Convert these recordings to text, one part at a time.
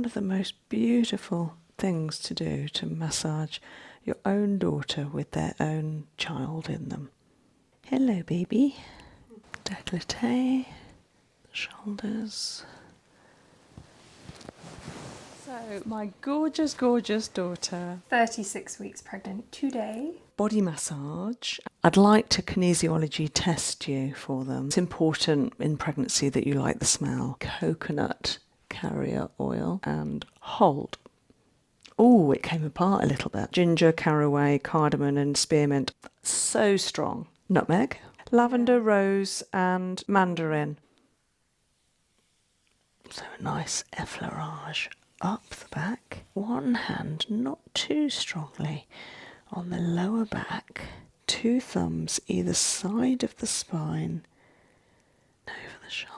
one of the most beautiful things to do, to massage your own daughter with their own child in them. Hello, baby. Décolleté, shoulders. So, my gorgeous, gorgeous daughter. 36 weeks pregnant today. Body massage. I'd like to kinesiology test you for them. It's important in pregnancy that you like the smell. Coconut carrier oil and hold. Oh, it came apart a little bit. Ginger, caraway, cardamom and spearmint. So strong. Nutmeg. Lavender, rose and mandarin. So a nice effleurage up the back. One hand, not too strongly, on the lower back. 2 thumbs either side of the spine, over the shoulder.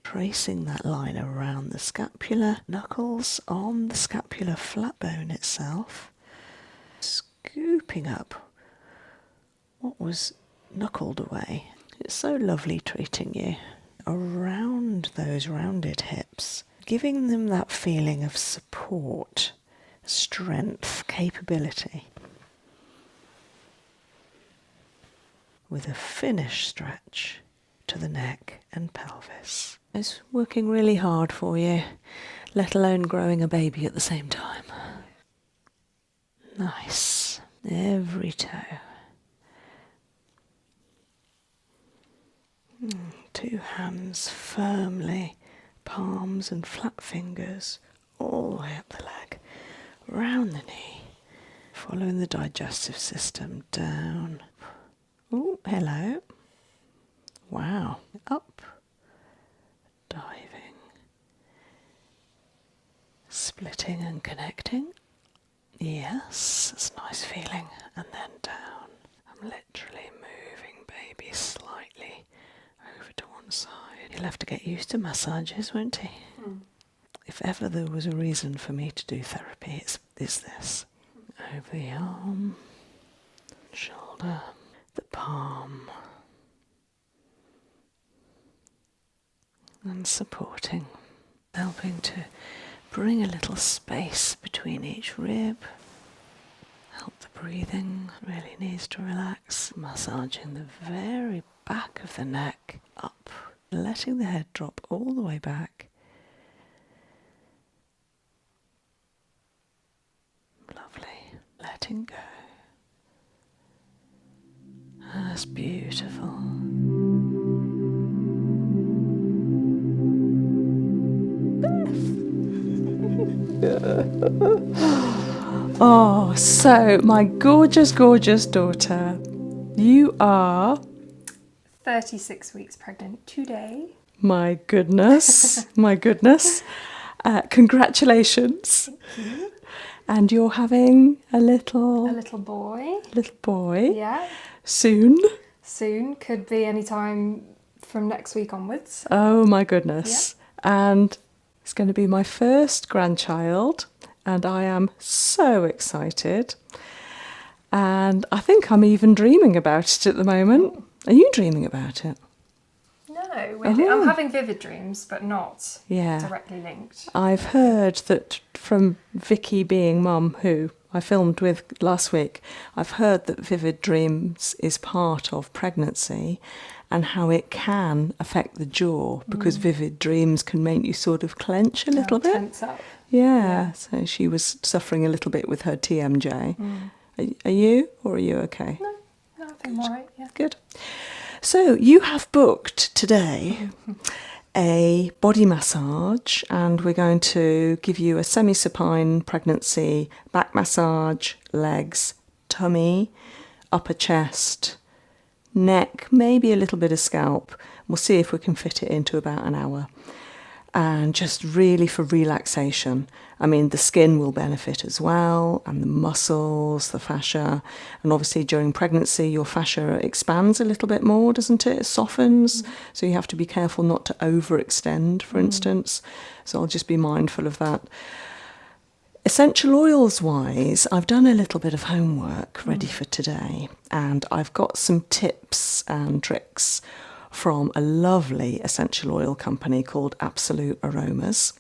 Tracing that line around the scapula, knuckles on the scapular flat bone itself. Scooping up what was knuckled away. It's so lovely treating you. Around those rounded hips, giving them that feeling of support, strength, capability. With a finished stretch to the neck and pelvis. It's working really hard for you, let alone growing a baby at the same time. Nice. Every toe. 2 hands firmly, palms and flat fingers all the way up the leg, round the knee, following the digestive system down. Oh, hello. Wow. Up, diving, splitting and connecting. Yes, that's a nice feeling. And then down. I'm literally moving baby slightly over to one side. He'll have to get used to massages, won't he? If ever there was a reason for me to do therapy, it's this. Over the arm, shoulder, the palm. And supporting, helping to bring a little space between each rib. Help the breathing, really needs to relax. Massaging the very back of the neck up, letting the head drop all the way back. Lovely. Letting go. That's beautiful. Oh, so my gorgeous, gorgeous daughter, you are 36 weeks pregnant today. My goodness, my goodness. Congratulations. Thank you. And you're having a little boy. Little boy. Yeah. Soon. Soon. Could be any time from next week onwards. Oh my goodness. Yeah. And it's going to be my first grandchild. And I am so excited. And I think I'm even dreaming about it at the moment. Are you dreaming about it? No, I'm having vivid dreams, but not directly linked. I've heard that from Vicky being mum, who I filmed with last week, I've heard that vivid dreams is part of pregnancy and how it can affect the jaw because vivid dreams can make you sort of clench a little bit. Tense up. Yeah, so she was suffering a little bit with her TMJ. Are you, or are you okay? No, I think I'm all right, yeah. Good. So you have booked today a body massage, and we're going to give you a semi-supine pregnancy back massage, legs, tummy, upper chest, neck, maybe a little bit of scalp. We'll see if we can fit it into about an hour. And just really for relaxation. I mean, the skin will benefit as well, and the muscles, the fascia. And obviously during pregnancy, your fascia expands a little bit more, doesn't it? It softens. So you have to be careful not to overextend, for instance. So I'll just be mindful of that. Essential oils wise, I've done a little bit of homework ready for today. And I've got some tips and tricks from a lovely essential oil company called Absolute Aromas,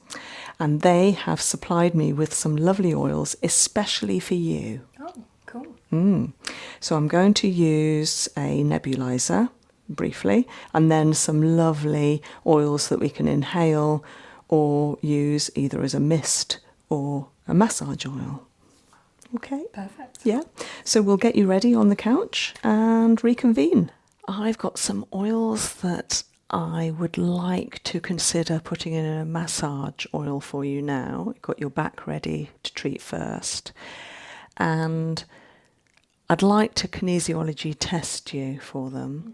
and they have supplied me with some lovely oils especially for you. Oh, cool. So I'm going to use a nebulizer briefly, and then some lovely oils that we can inhale or use either as a mist or a massage oil. Okay? Perfect. Yeah. So we'll get you ready on the couch and reconvene. I've got some oils that I would like to consider putting in a massage oil for you now. You've got your back ready to treat first. And I'd like to kinesiology test you for them.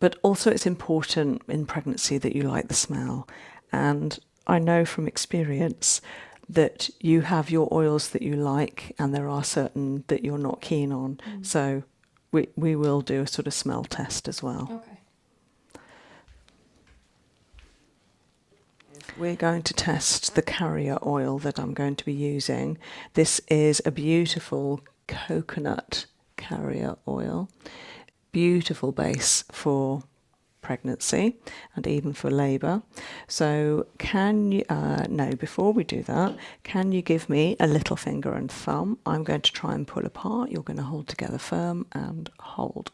But also it's important in pregnancy that you like the smell. And I know from experience that you have your oils that you like and there are certain that you're not keen on. So we will do a sort of smell test as well. Okay. We're going to test the carrier oil that I'm going to be using. This is a beautiful coconut carrier oil. Beautiful base for pregnancy and even for labour. So can you, no, before we do that, can you give me a little finger and thumb? I'm going to try and pull apart. You're going to hold together firm and hold.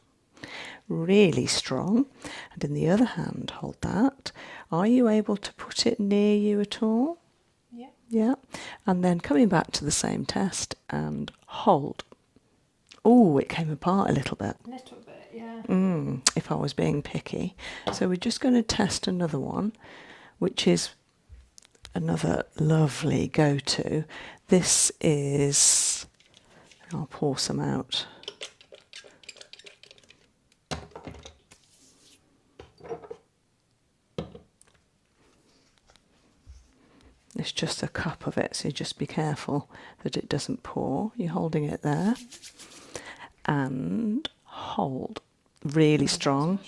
Really strong. And in the other hand, hold that. Are you able to put it near you at all? Yeah. Yeah. And then coming back to the same test and hold. Oh, it came apart a little bit. A little bit, yeah. If I was being picky. So we're just going to test another one, which is another lovely go-to. This is, I'll pour some out. It's just a cup of it, so just be careful that it doesn't pour. You're holding it there. And hold. Really strong.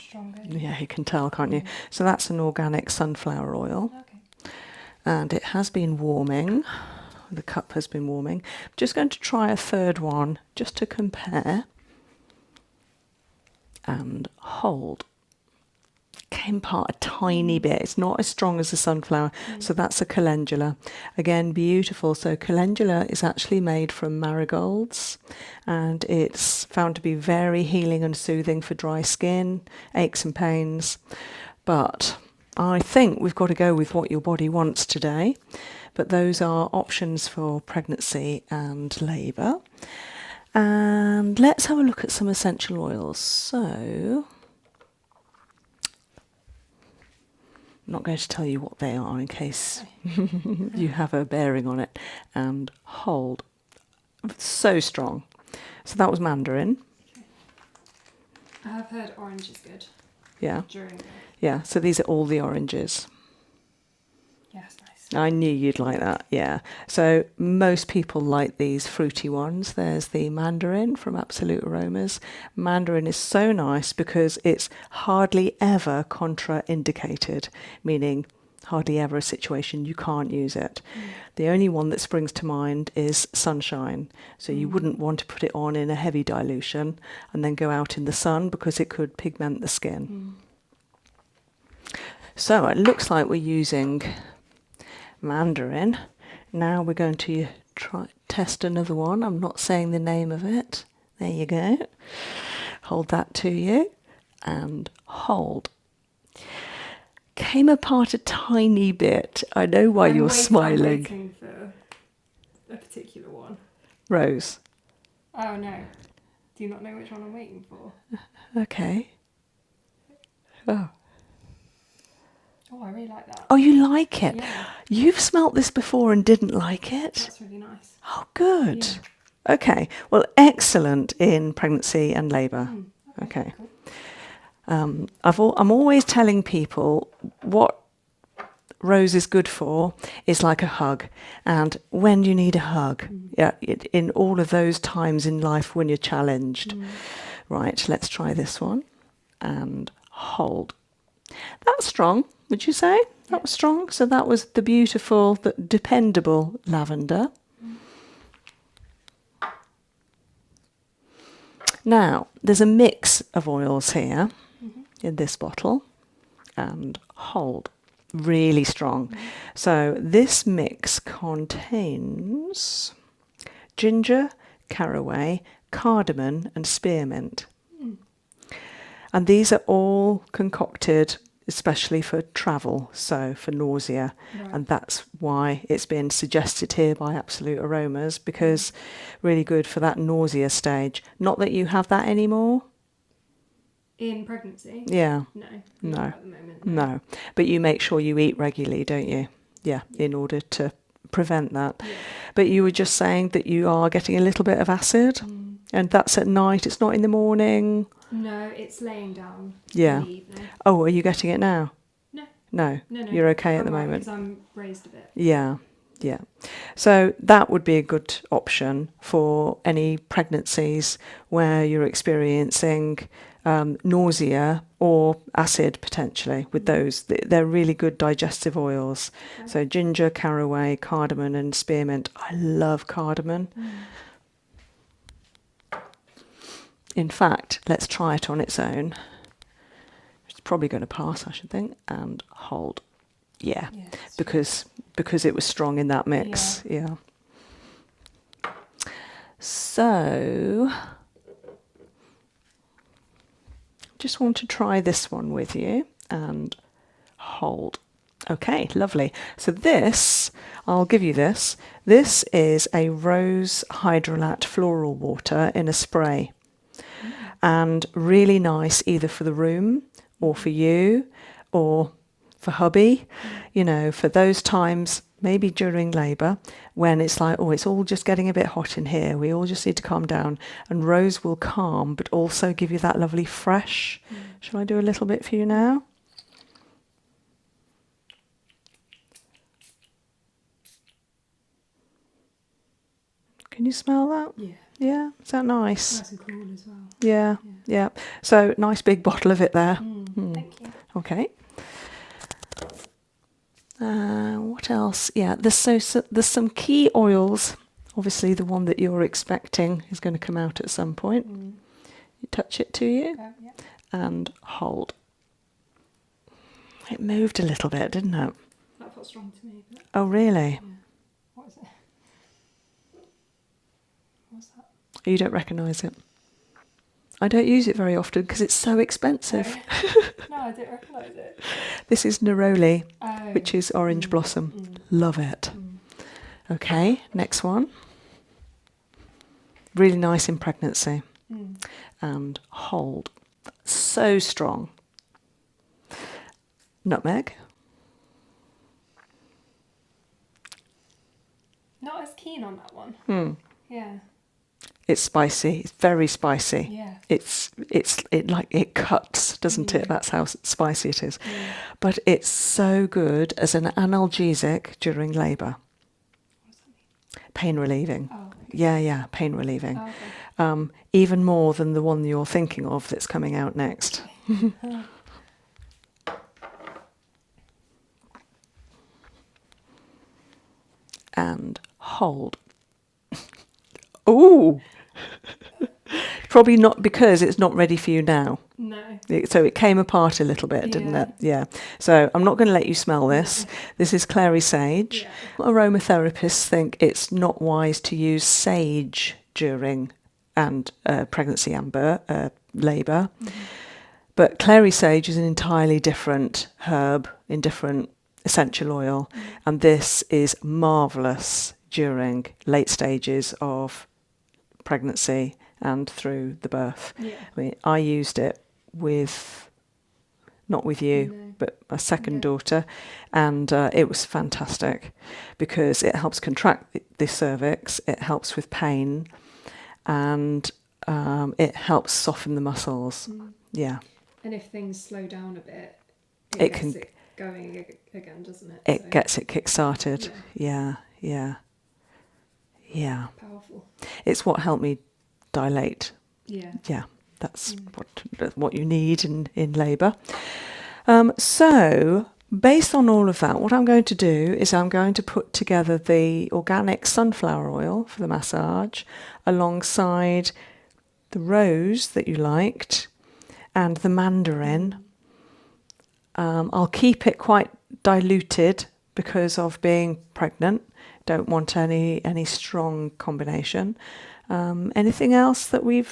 Yeah, you can tell, can't you? So that's an organic sunflower oil. Okay. And it has been warming. The cup has been warming. I'm just going to try a third one just to compare. And hold. Came apart a tiny bit. It's not as strong as the sunflower. So that's a calendula. Again, beautiful. So calendula is actually made from marigolds, and it's found to be very healing and soothing for dry skin, aches and pains. But I think we've got to go with what your body wants today. But those are options for pregnancy and labour. And let's have a look at some essential oils. So I'm not going to tell you what they are in case you have a bearing on it. And hold. So strong. So that was mandarin. I have heard orange is good. Yeah. During the... Yeah, so these are all the oranges. Yeah, that's nice. I knew you'd like that, yeah. So most people like these fruity ones. There's the mandarin from Absolute Aromas. Mandarin is so nice because it's hardly ever contraindicated, meaning hardly ever a situation you can't use it. The only one that springs to mind is sunshine. So you wouldn't want to put it on in a heavy dilution and then go out in the sun because it could pigment the skin. So it looks like we're using mandarin. Now we're going to test another one. I'm not saying the name of it. There you go. Hold that to you and hold. Came apart a tiny bit. I know why you're smiling. I'm waiting for a particular one. Rose. Oh no. Do you not know which one I'm waiting for? Okay. Oh. Oh, I really like that. Oh, you like it? Yeah. You've smelt this before and didn't like it? That's really nice. Oh, good. Yeah. Okay. Well, excellent in pregnancy and labour. Okay. Cool. I'm always telling people what Rose is good for is like a hug. And when you need a hug, yeah, in all of those times in life when you're challenged. Right, let's try this one. And hold. That's strong, would you say? That was strong. So that was the beautiful, the dependable lavender. Now, there's a mix of oils here. in this bottle and hold. Really strong. So this mix contains ginger, caraway, cardamom and spearmint. And these are all concocted especially for travel, so for nausea. Right. And that's why it's been suggested here by Absolute Aromas, because really good for that nausea stage. Not that you have that anymore. In pregnancy? Yeah. No. No. Not at the moment. No. But you make sure you eat regularly, don't you? Yeah, in order to prevent that. Yeah. But you were just saying that you are getting a little bit of acid, and that's at night, it's not in the morning. No, it's laying down Yeah. in the evening. Oh, are you getting it now? No. No. No. You're okay at the I'm moment. because I'm raised a bit. Yeah, yeah. So that would be a good option for any pregnancies where you're experiencing nausea or acid potentially with those. They're really good digestive oils. Okay. So ginger, caraway, cardamom and spearmint. I love cardamom. In fact, let's try it on its own. It's probably going to pass, I should think, and hold. Yeah, Yeah, because it was strong in that mix. Yeah. So, just want to try this one with you and hold. Okay, lovely. So this, I'll give you this. This is a rose hydrolat floral water in a spray. And really nice either for the room or for you or for hubby, you know, for those times, maybe during labour, when it's like, oh, it's all just getting a bit hot in here. We all just need to calm down. And rose will calm, but also give you that lovely fresh. Shall I do a little bit for you now? Can you smell that? Yeah. Yeah, is that nice? Nice and cool as well. Yeah, yeah. So nice big bottle of it there. Thank you. Okay. What else? Yeah, there's some key oils. Obviously, the one that you're expecting is going to come out at some point. You touch it to you Yeah. and hold. It moved a little bit, didn't it? That felt strong to me. But Oh, really? yeah. What is it? What's that? You don't recognise it? I don't use it very often because it's so expensive. No, I didn't recognise it. This is neroli, Oh. which is orange blossom. Love it. Okay, next one. Really nice in pregnancy. And hold. So strong. Nutmeg. Not as keen on that one. Yeah. It's spicy. It's very spicy. Yeah. It cuts, doesn't it? That's how spicy it is. But it's so good as an analgesic during labour. What does that mean? Pain relieving. Oh. Yeah, pain relieving. Oh, okay. Even more than the one you're thinking of that's coming out next. And hold. Ooh! Probably not because it's not ready for you now. No. So it came apart a little bit, didn't it? Yeah. So I'm not going to let you smell this. This is clary sage. Yeah. Aromatherapists think it's not wise to use sage during pregnancy and labour. But clary sage is an entirely different herb, in different essential oil. And this is marvellous during late stages of pregnancy and through the birth. Yeah. I mean, I used it not with you, No. but a second daughter, and it was fantastic because it helps contract the cervix, it helps with pain, and it helps soften the muscles. Yeah. And if things slow down a bit, It gets can- it going again, doesn't it? It So, gets it kick-started. Yeah. powerful. It's what helped me dilate. Yeah. Yeah, that's what you need in labour. So, based on all of that, what I'm going to do is I'm going to put together the organic sunflower oil for the massage alongside the rose that you liked and the mandarin I'll keep it quite diluted because of being pregnant. Don't want any strong combination. Anything else that would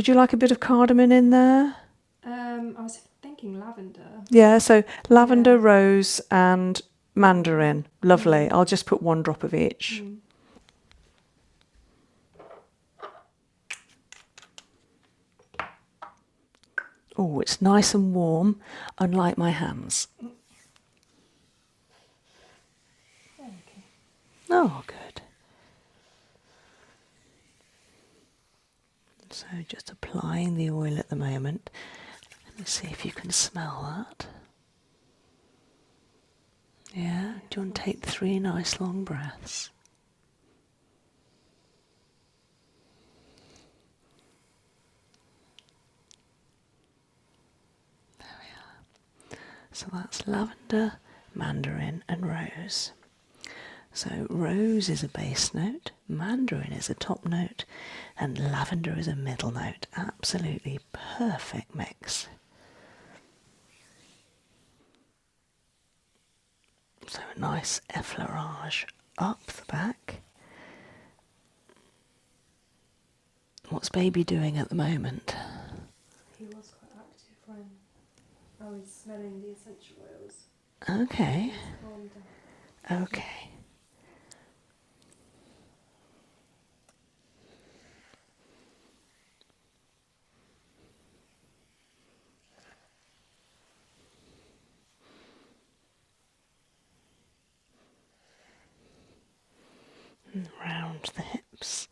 you like a bit of cardamom in there? I was thinking lavender. Yeah, so lavender, rose and mandarin. Lovely. I'll just put 1 drop of each. Oh, it's nice and warm, unlike my hands. Okay. Oh, good. So just applying the oil at the moment. Let me see if you can smell that. Yeah, do you want to take 3 nice long breaths? There we are. So that's lavender, mandarin and rose. So rose is a base note, mandarin is a top note, and lavender is a middle note. Absolutely perfect mix. So a nice effleurage up the back. What's baby doing at the moment? He was quite active when I was smelling the essential oils. Okay. He's calmed down. Okay. And round the hips.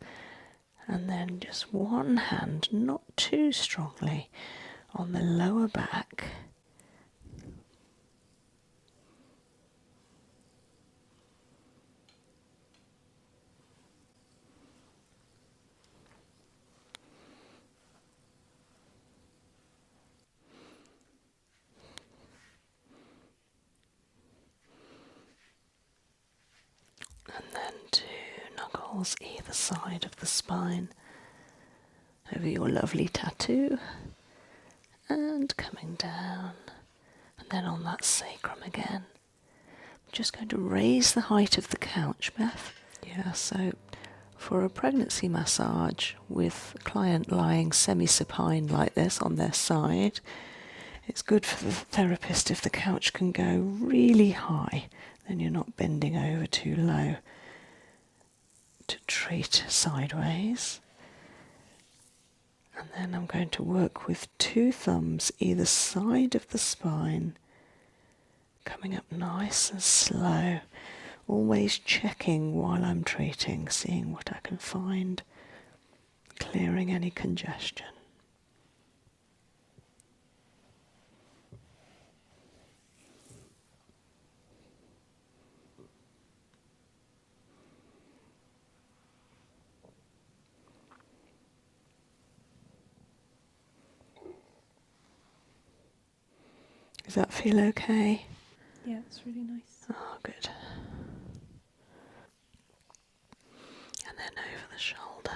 And then just one hand, not too strongly, on the lower back. And then 2 knuckles either side of the spine over your lovely tattoo. And coming down. And then on that sacrum again. I'm just going to raise the height of the couch, Beth. Yeah, so for a pregnancy massage with a client lying semi-supine like this on their side, it's good for the therapist if the couch can go really high, then you're not bending over too low to treat sideways. And then I'm going to work with 2 thumbs either side of the spine, coming up nice and slow, always checking while I'm treating, seeing what I can find, clearing any congestion. Does that feel okay? Yeah, it's really nice. Oh, good. And then over the shoulder.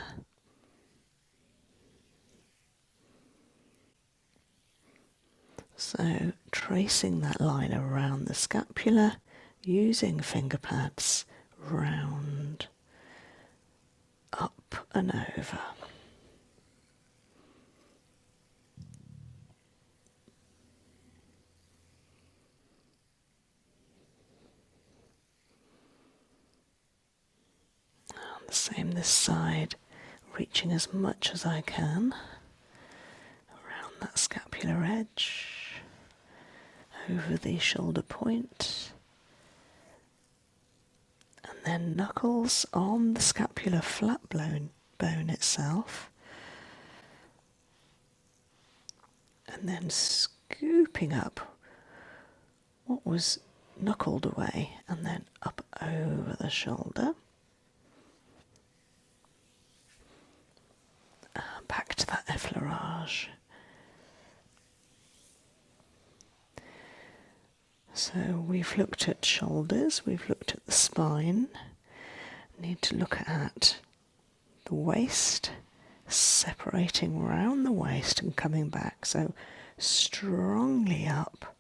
So tracing that line around the scapula, using finger pads, round, up and over. And the same this side, reaching as much as I can around that scapular edge, over the shoulder point, and then knuckles on the scapular flat bone itself, and then scooping up what was knuckled away and then up over the shoulder. Back to that effleurage. So we've looked at shoulders, we've looked at the spine. Need to look at the waist, separating round the waist and coming back. So strongly up,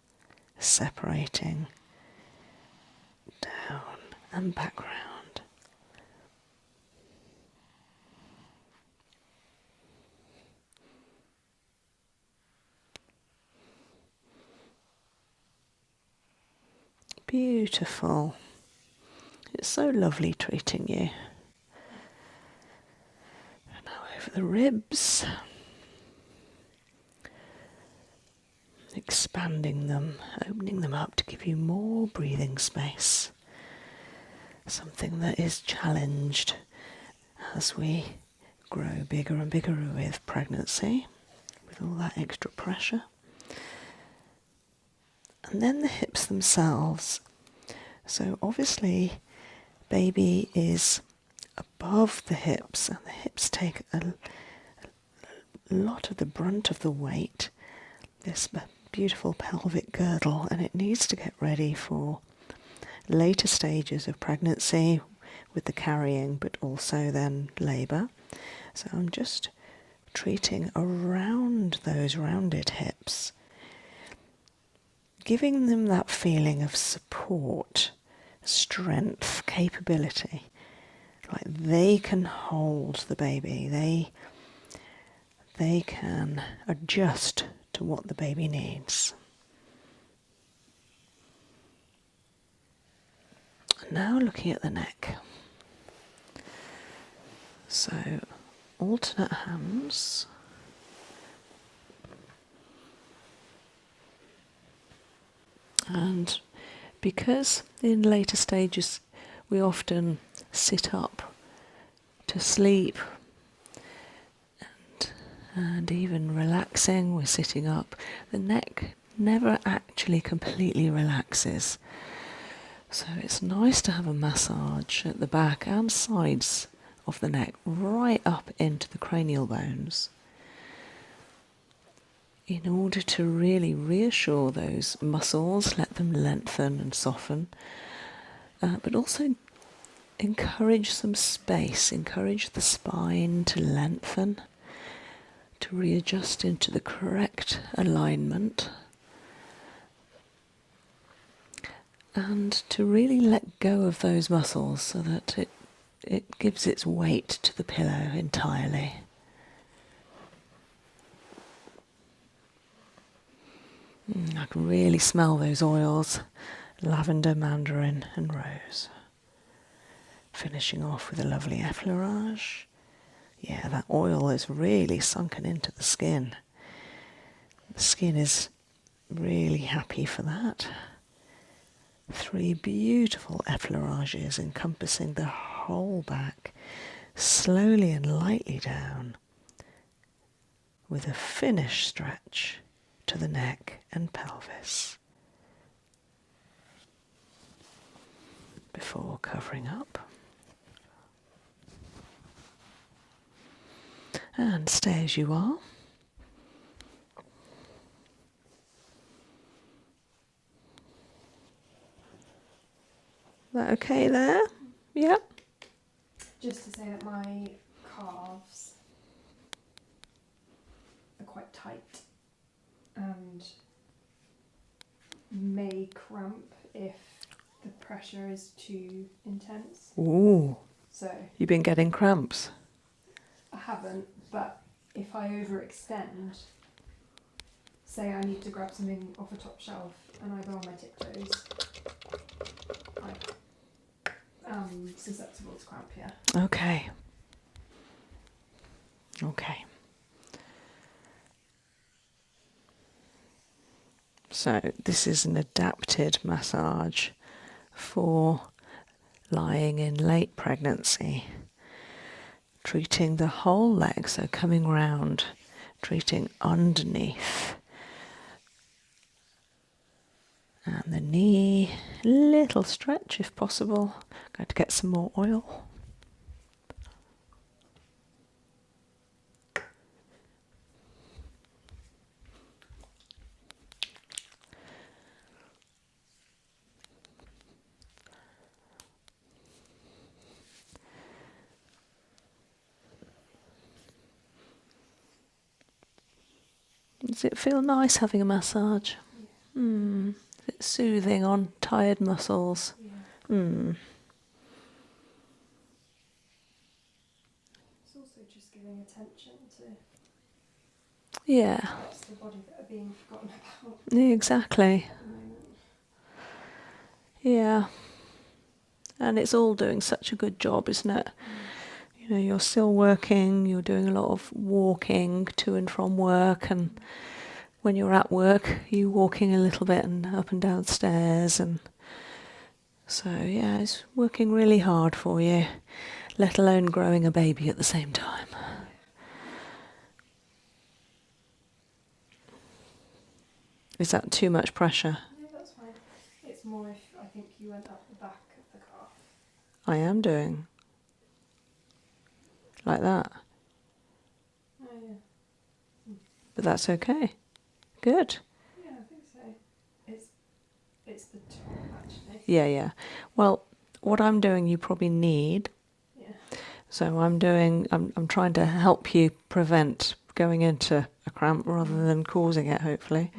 separating down and background. Beautiful. It's so lovely treating you. And now over the ribs. Expanding them, opening them up to give you more breathing space. Something that is challenged as we grow bigger and bigger with pregnancy, with all that extra pressure. And then the hips themselves. So obviously baby is above the hips, and the hips take a lot of the brunt of the weight, this beautiful pelvic girdle, and it needs to get ready for later stages of pregnancy with the carrying, but also then labour. So I'm just treating around those rounded hips, giving them that feeling of support, strength, capability, like they can hold the baby, they can adjust to what the baby needs. Now looking at the neck. So alternate hands. And because in later stages we often sit up to sleep, and even relaxing, we're sitting up, the neck never actually completely relaxes. So it's nice to have a massage at the back and sides of the neck, right up into the cranial bones, in order to really reassure those muscles, let them lengthen and soften, but also encourage some space, encourage the spine to lengthen, to readjust into the correct alignment, and to really let go of those muscles so that it gives its weight to the pillow entirely. I can really smell those oils, lavender, mandarin and rose. Finishing off with a lovely effleurage. Yeah, that oil is really sunken into the skin. The skin is really happy for that. 3 beautiful effleurages encompassing the whole back, slowly and lightly down, with a finished stretch to the neck and pelvis, before covering up. And stay as you are. That okay there? Yeah. Just to say that my calves are quite tight and may cramp if the pressure is too intense. Ooh, So you've been getting cramps. I haven't, but if I overextend, say I need to grab something off a top shelf and I go on my tiptoes, I'm susceptible to cramp, yeah. Okay. Okay. So this is an adapted massage for lying in late pregnancy, treating the whole leg, so coming round, treating underneath, and the knee, little stretch if possible. Going to get some more oil. Does it feel nice having a massage? Yeah. Is it soothing on tired muscles? Yeah. It's also just giving attention to Yeah, parts of the body that are being forgotten about exactly. at the moment. Yeah. And it's all doing such a good job, isn't it? You know, you're still working, you're doing a lot of walking to and from work, and when you're at work, you're walking a little bit and up and down stairs, and so yeah, it's working really hard for you, let alone growing a baby at the same time. Is that too much pressure? No, that's fine. It's more if I think you went up the back of the calf. I am doing. Like that. Oh yeah. But that's okay. Good. Yeah, I think so. It's the top actually. Yeah. Well, what I'm doing you probably need. Yeah. So I'm trying to help you prevent going into a cramp rather than causing it, hopefully.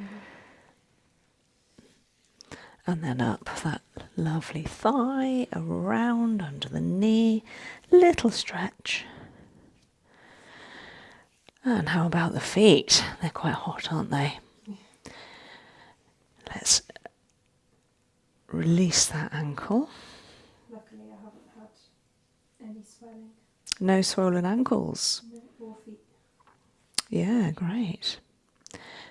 And then up that lovely thigh, around under the knee, little stretch. And how about the feet? They're quite hot, aren't they? Let's release that ankle. Luckily I haven't had any swelling. No swollen ankles. No, or feet. Yeah, great.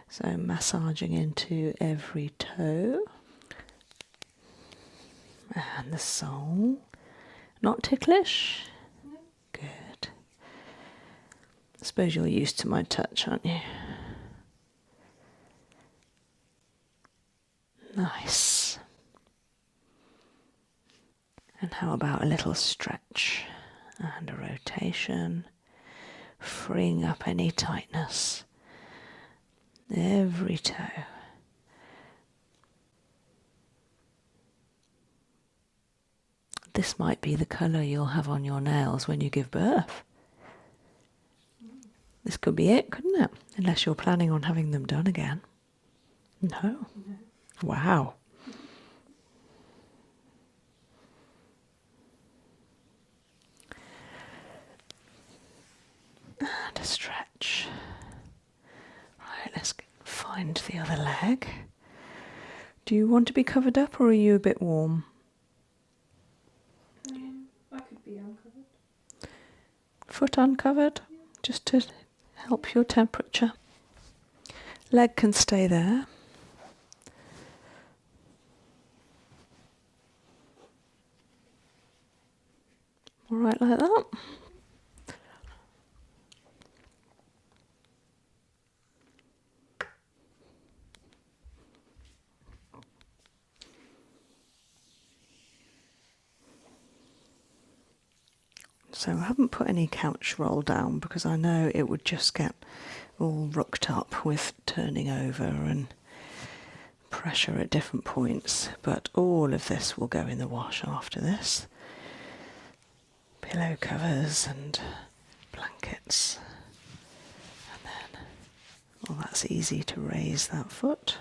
So massaging into every toe. And the sole. Not ticklish? No. Good. I suppose you're used to my touch, aren't you? Nice. And how about a little stretch and a rotation, freeing up any tightness. Every toe. This might be the colour you'll have on your nails when you give birth. This could be it, couldn't it? Unless you're planning on having them done again. No. No. Wow. And a stretch. Right, let's find the other leg. Do you want to be covered up or are you a bit warm? I could be uncovered. Foot uncovered, just to help your temperature. Leg can stay there. All right, like that. So I haven't put any couch roll down because I know it would just get all rooked up with turning over and pressure at different points. But all of this will go in the wash after this. Pillow covers and blankets. And then, well, that's easy to raise that foot.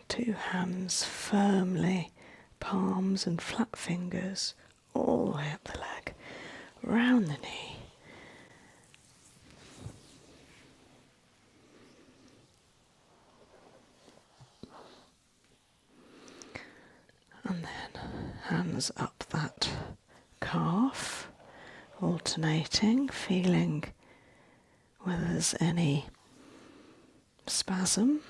Two hands firmly, palms and flat fingers all the way up the leg, round the knee. And then hands up that calf, alternating, feeling whether there's any spasm.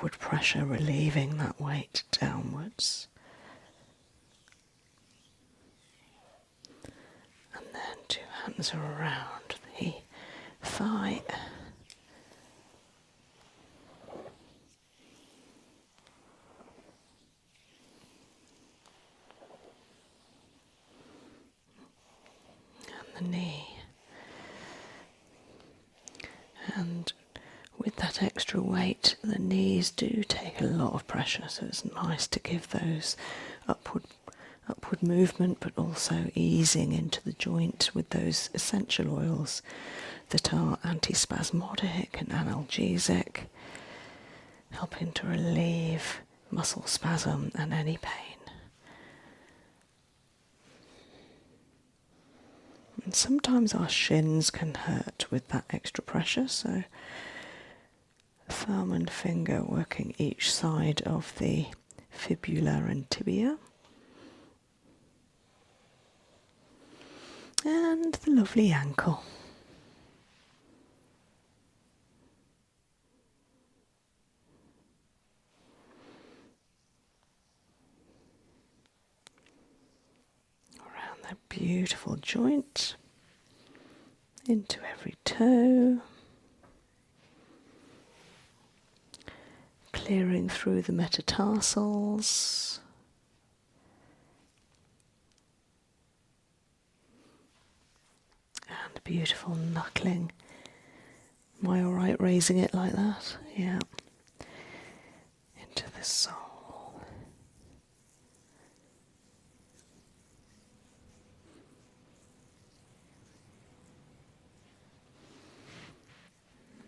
upward pressure, relieving that weight downwards. And then 2 hands around the thigh. And the knee. And with that extra weight, the knees do take a lot of pressure, so it's nice to give those upward movement, but also easing into the joint with those essential oils that are antispasmodic and analgesic, helping to relieve muscle spasm and any pain. And sometimes our shins can hurt with that extra pressure, so thumb and finger working each side of the fibula and tibia. And the lovely ankle. Around that beautiful joint, into every toe, clearing through the metatarsals. And beautiful knuckling. Am I alright raising it like that? Yeah. Into the sole.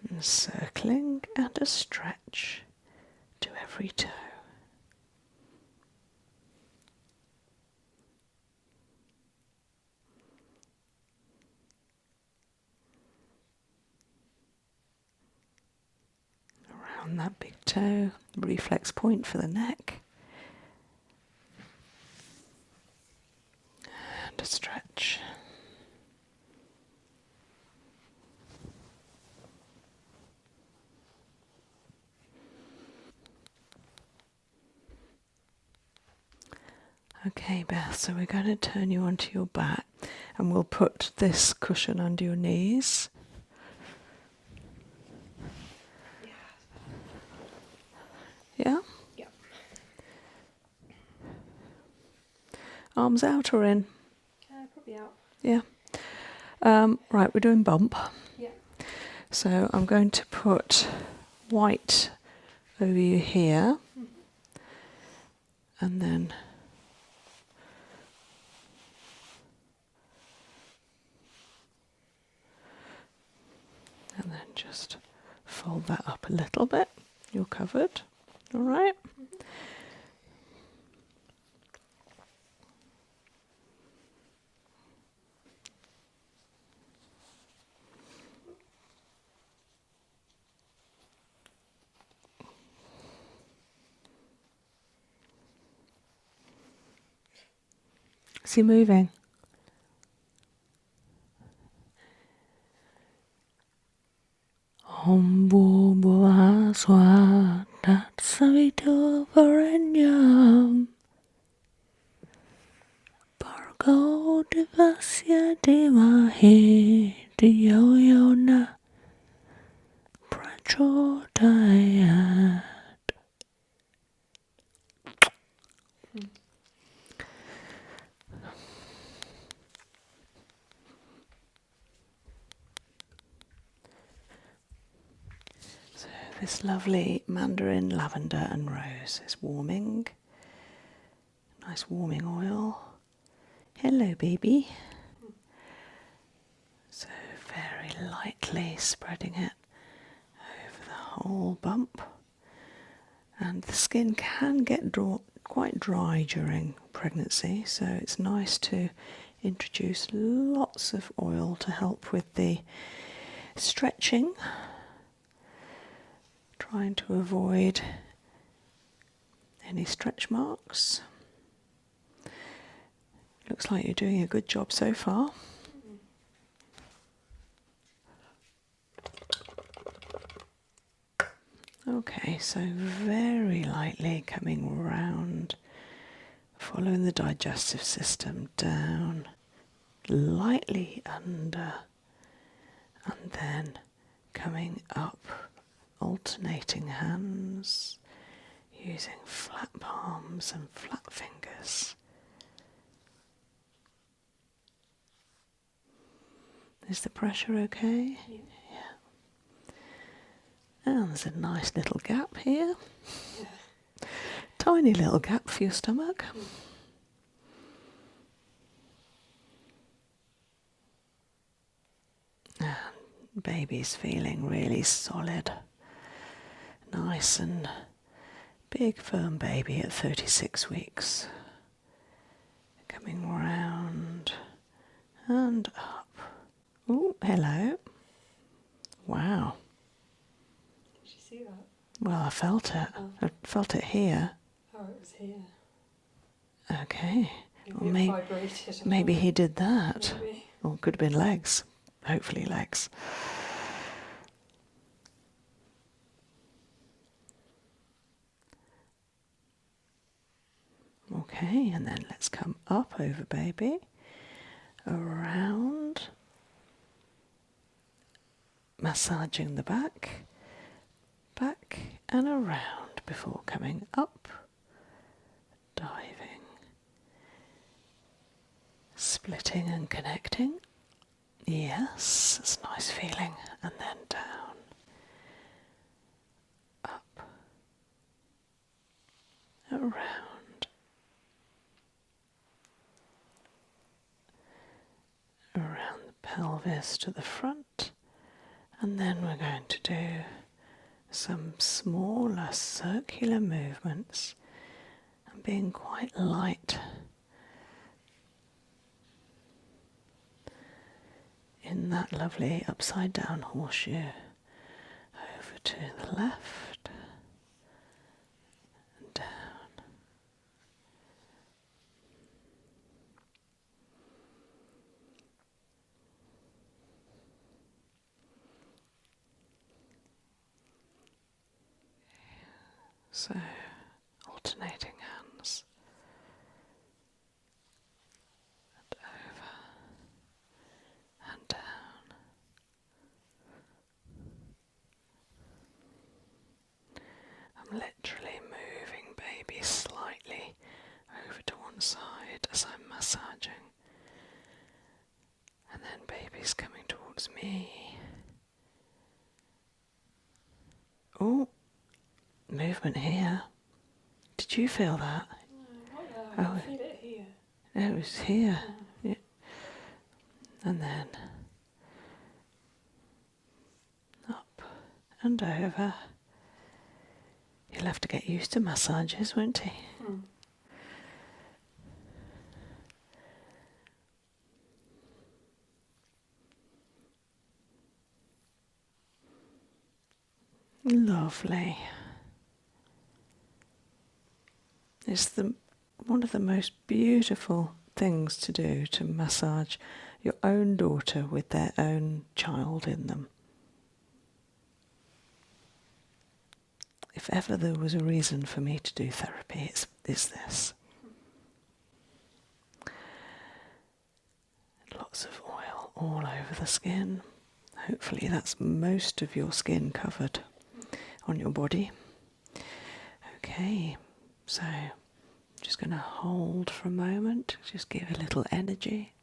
And circling and a stretch to every toe. Around that big toe, reflex point for the neck. And a stretch. Okay, Beth, so we're going to turn you onto your back and we'll put this cushion under your knees. Yeah? Yep. Arms out or in? Probably out. Yeah. Right, we're doing bump. Yeah. So I'm going to put white over you here. And then just fold that up a little bit. You're covered. All right. Is he moving? Om Bhuva Swa Tat Savitur Varenyam Bhargo Devasya Dhimahi Dhiyo Yona Prachodayat. So this lovely mandarin, lavender and rose is warming. Nice warming oil. Hello, baby. So very lightly spreading it over the whole bump. And the skin can get quite dry during pregnancy, so it's nice to introduce lots of oil to help with the stretching, trying to avoid any stretch marks. Looks like you're doing a good job so far. Okay, so very lightly coming round, following the digestive system down, lightly under, and then coming up, alternating hands, using flat palms and flat fingers. Is the pressure okay? Yeah. And there's a nice little gap here. Yeah. Tiny little gap for your stomach. And baby's feeling really solid. Nice and big, firm baby at 36 weeks. Coming round and up. Oh, hello. Wow. Did you see that? Well, I felt it. Oh. I felt it here. Oh, it was here. Okay. Maybe it vibrated. Maybe he did that. Maybe. Or it could have been legs. Hopefully legs. Okay, and then let's come up over baby, around, massaging the back, back and around before coming up, diving, splitting and connecting. Yes, it's a nice feeling. And then down, up, around, around the pelvis to the front, and then we're going to do some smaller circular movements and being quite light in that lovely upside down horseshoe. Over to the left and down. So, alternating hands and over and down. I'm literally moving baby slightly over to one side as I'm massaging. And then baby's coming towards me. Oh, movement here. Did you feel that? No, not there. I feel it here. It was here. Yeah. And then up and over. He'll have to get used to massages, won't he? Lovely. It's one of the most beautiful things to do, to massage your own daughter with their own child in them. If ever there was a reason for me to do therapy, it's this. Lots of oil all over the skin. Hopefully that's most of your skin covered on your body. Okay, so I'm just going to hold for a moment, just give a little energy.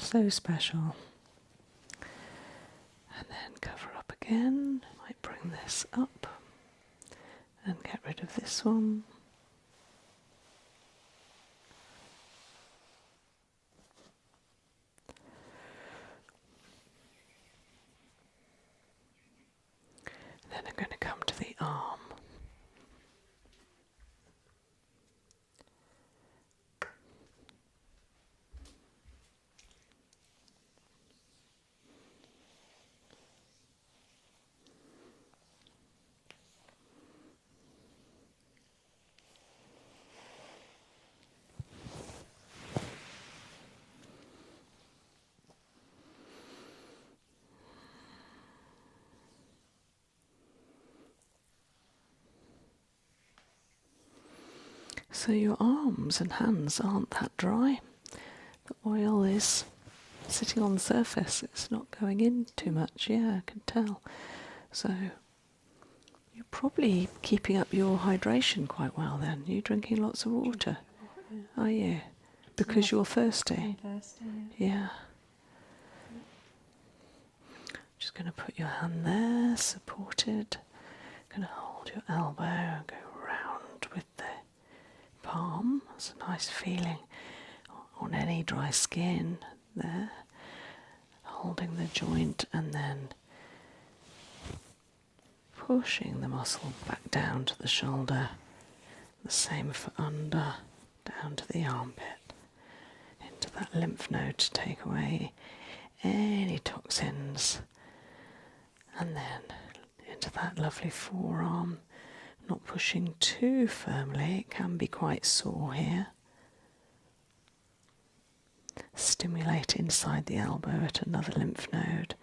So special. And then cover up again. Might bring this up and get rid of this one. Then I'm going to come to the arm. So your arms and hands aren't that dry. The oil is sitting on the surface, it's not going in too much. Yeah, I can tell. So you're probably keeping up your hydration quite well then. You're drinking lots of water, are you? Because you're thirsty. I'm thirsty, Yeah. Just going to put your hand there, supported. Going to hold your elbow and go round with the palm. That's a nice feeling on any dry skin there. Holding the joint and then pushing the muscle back down to the shoulder. The same for under, down to the armpit. Into that lymph node to take away any toxins. And then into that lovely forearm, not pushing too firmly, it can be quite sore here. Stimulate inside the elbow at another lymph node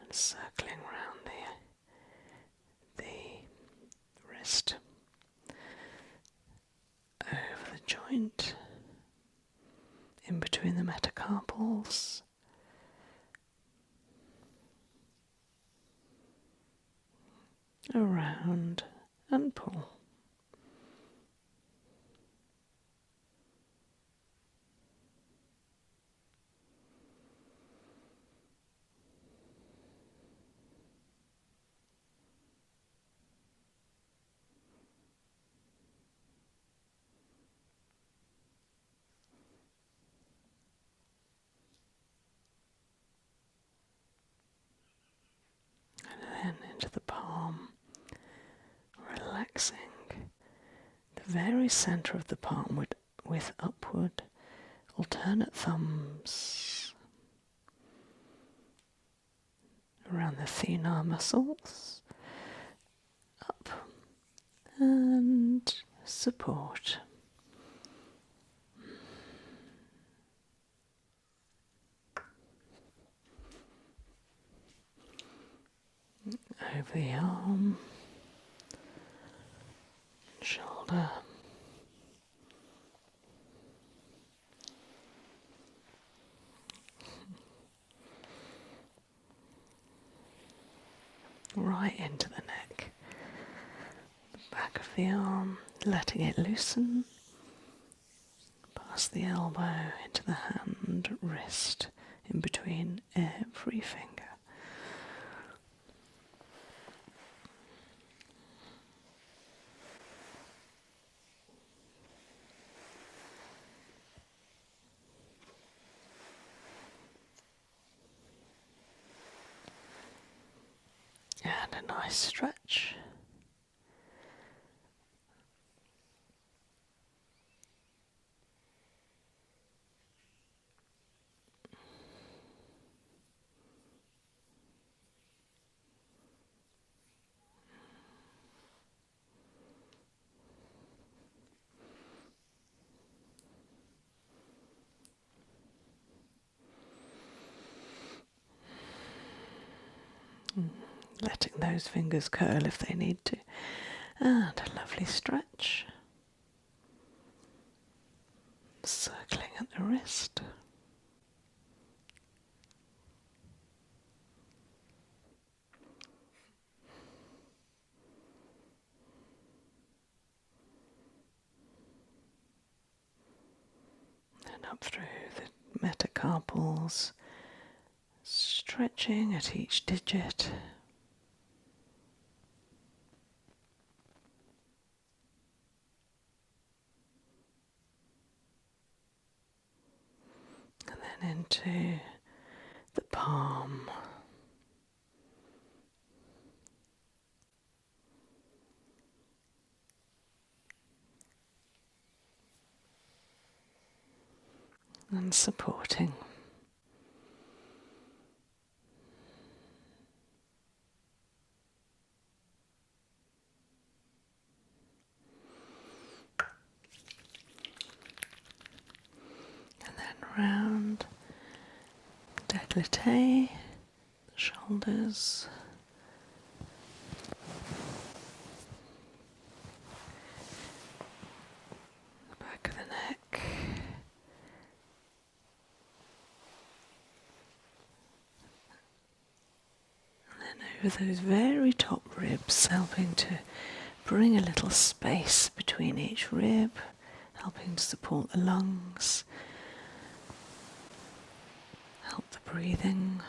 and circling around the wrist, over the joint, in between the metacarpals. Around and pull. And then into the palm, relaxing the very centre of the palm with upward alternate thumbs around the thenar muscles, up and support. Over the arm, shoulder, right into the neck, the back of the arm, letting it loosen, past the elbow into the hand, wrist, in between every finger. And a nice stretch. Letting those fingers curl if they need to. And a lovely stretch. Circling at the wrist. And up through the metacarpals, stretching at each digit. And then into the palm. And supporting. And then round, décolleté, shoulders. over those very top ribs, helping to bring a little space between each rib, helping to support the lungs, help the breathing,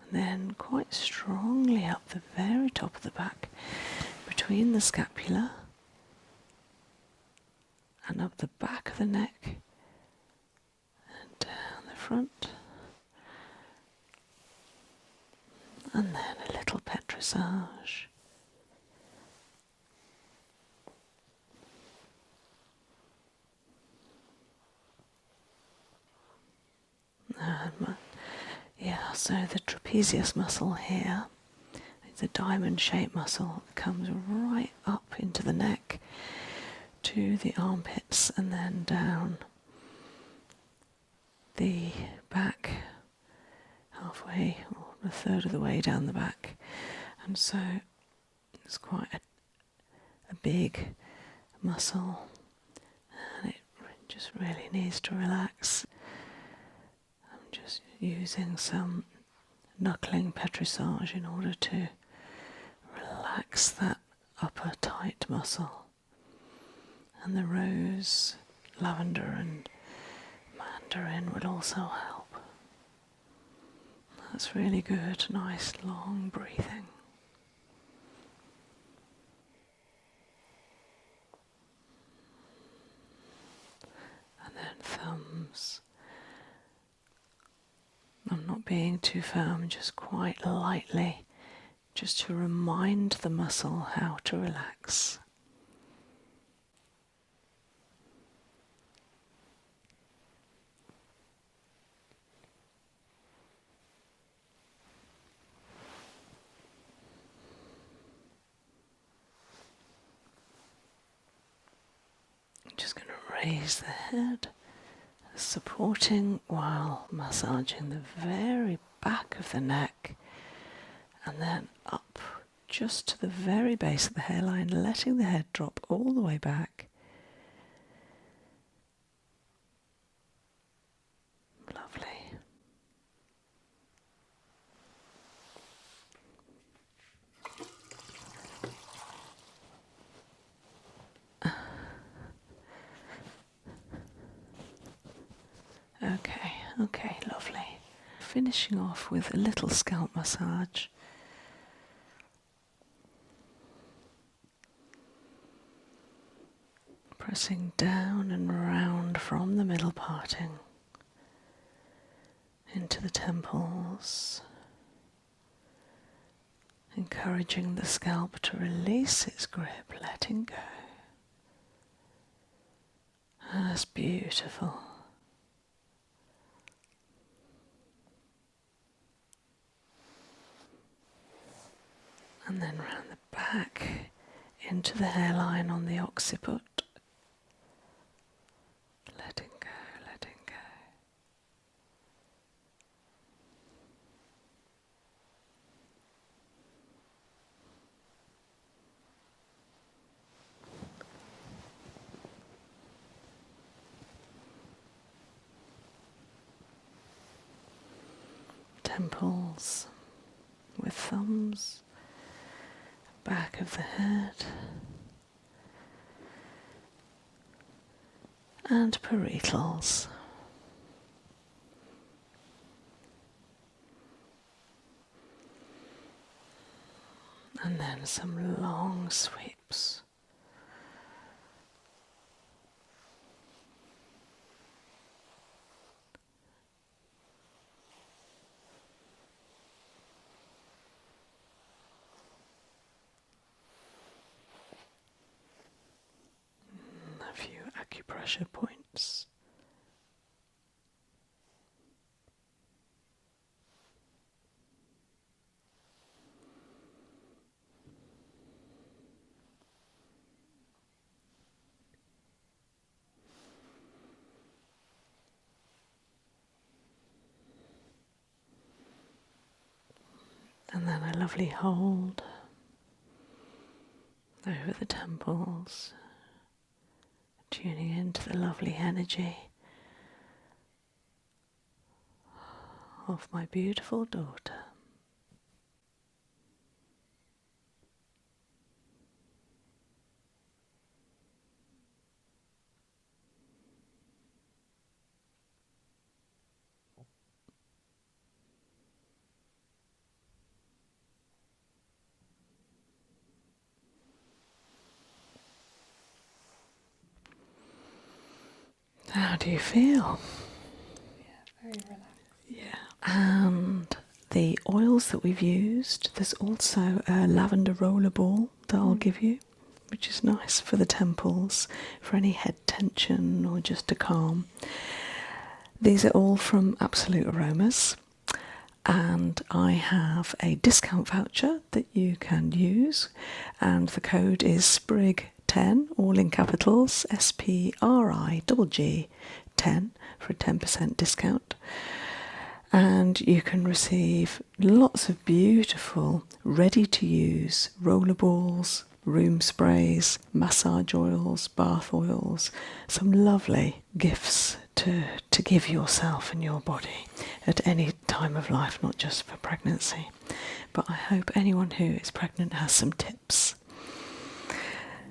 and then quite strongly up the very top of the back, between the scapula and up the back of the neck and down the front, and then a little petrissage. So the trapezius muscle here, it's a diamond-shaped muscle that comes right up into the neck to the armpits and then down the back, halfway or a third of the way down the back. And so it's quite a big muscle, and it just really needs to relax. I'm just using some knuckling petrissage in order to relax that upper tight muscle. And the rose, lavender and mandarin would also help. That's really good, nice long breathing. And then thumbs. I'm not being too firm, just quite lightly, just to remind the muscle how to relax. I'm just going to raise the head, supporting while massaging the very back of the neck, and then up just to the very base of the hairline, letting the head drop all the way back. Lovely. Okay, lovely. Finishing off with a little scalp massage. Pressing down and round from the middle parting into the temples, encouraging the scalp to release its grip, letting go. That's beautiful. And then round the back into the hairline on the occiput. Letting go, letting go. Temples with thumbs, back of the head, and parietals. And then some long sweeps. A few acupressure points. And then a lovely hold over the temples, tuning into the lovely energy of my beautiful daughter. How do you feel? Very relaxed. Yeah. And the oils that we've used, there's also a lavender roller ball that I'll give you, which is nice for the temples, for any head tension or just to calm. These are all from Absolute Aromas, and I have a discount voucher that you can use, and the code is SPRIG10, all in capitals, SPRIGG 10 for a 10% discount. And you can receive lots of beautiful, ready-to-use rollerballs, room sprays, massage oils, bath oils, some lovely gifts to give yourself and your body at any time of life, not just for pregnancy. But I hope anyone who is pregnant has some tips.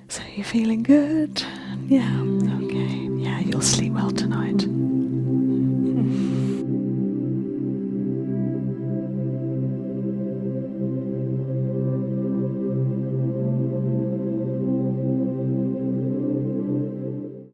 So you're feeling good? Yeah, okay. Yeah, you'll sleep well tonight.